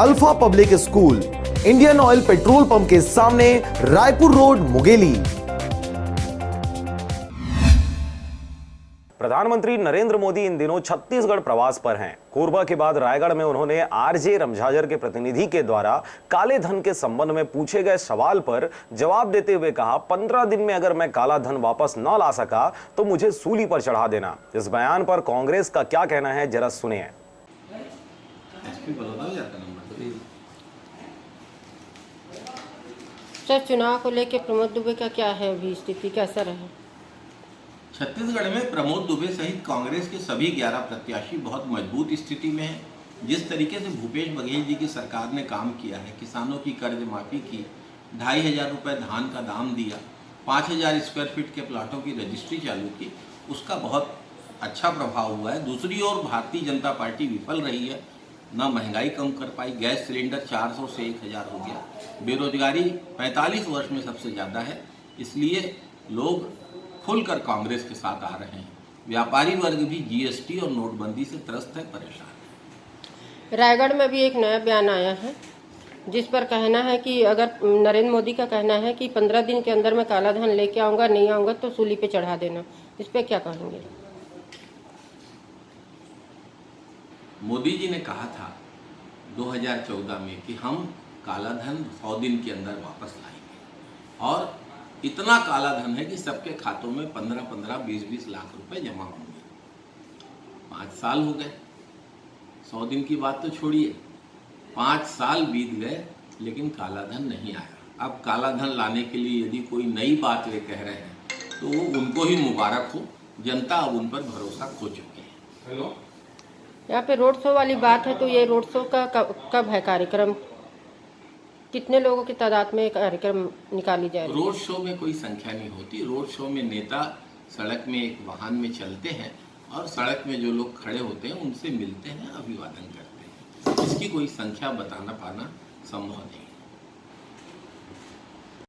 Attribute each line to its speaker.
Speaker 1: Alpha public school, Indian oil petrol pump के सामने, Raipur road, Mungeli.
Speaker 2: प्रधानमंत्री नरेंद्र मोदी इन दिनों छत्तीसगढ़ प्रवास पर हैं। कोरबा के बाद रायगढ़ में उन्होंने आरजे रमझाजर के प्रतिनिधि के द्वारा काले धन के संबंध में पूछे गए सवाल पर जवाब देते हुए कहा, 15 दिन में अगर मैं काला धन वापस न ला सका तो मुझे सूली पर चढ़ा देना। इस बयान पर कांग्रेस का क्या कहना है, जरा सुनिए।
Speaker 3: सर, चुनाव को लेकर प्रमोद दुबे का क्या है, अभी स्थिति कैसा रहा?
Speaker 4: छत्तीसगढ़ में प्रमोद दुबे सहित कांग्रेस के सभी 11 प्रत्याशी बहुत मजबूत स्थिति में हैं। जिस तरीके से भूपेश बघेल जी की सरकार ने काम किया है, किसानों की कर्ज माफी की, 2,500 रुपये धान का दाम दिया, 5,000 स्क्वायर फीट के प्लाटों की रजिस्ट्री चालू की, उसका बहुत अच्छा प्रभाव हुआ है। दूसरी ओर भारतीय जनता पार्टी विफल रही है, न महंगाई कम कर पाई, गैस सिलेंडर 400 से 1,000 हो गया, बेरोजगारी 45 वर्ष में सबसे ज़्यादा है। इसलिए लोग खुलकर कांग्रेस के साथ आ रहे हैं। व्यापारी वर्ग भी जीएसटी और नोटबंदी से त्रस्त है, परेशान है।
Speaker 3: रायगढ़ में भी एक नया बयान आया है जिस पर कहना है कि अगर नरेंद्र मोदी का कहना है कि 15 दिन के अंदर मैं काला धन लेके आऊंगा, नहीं आऊंगा तो सूली पे चढ़ा देना। इस पे क्या कहेंगे?
Speaker 4: मोदी जी ने कहा था 2014 में कि हम काला धन 100 दिन के अंदर वापस लाएंगे, और इतना काला धन है कि सबके खातों में 15-15, 20-20 लाख रुपए जमा होंगे। 5 साल हो गए, 100 दिन की बात तो छोड़िए, 5 साल बीत गए लेकिन काला धन नहीं आया। अब काला धन लाने के लिए यदि कोई नई बात वे कह रहे हैं तो वो उनको ही मुबारक हो। जनता अब उन पर भरोसा खो चुकी है।
Speaker 5: हेलो,
Speaker 3: यहाँ पे रोड शो वाली बात है, तो ये रोड शो का कब है कार्यक्रम? कितने लोगों की तादाद में कार्यक्रम निकाली जाए?
Speaker 4: रोड शो में कोई संख्या नहीं होती। रोड शो में नेता सड़क में एक वाहन में चलते हैं और सड़क में जो लोग खड़े होते हैं उनसे मिलते हैं, अभिवादन करते हैं। इसकी कोई संख्या बताना पाना संभव नहीं।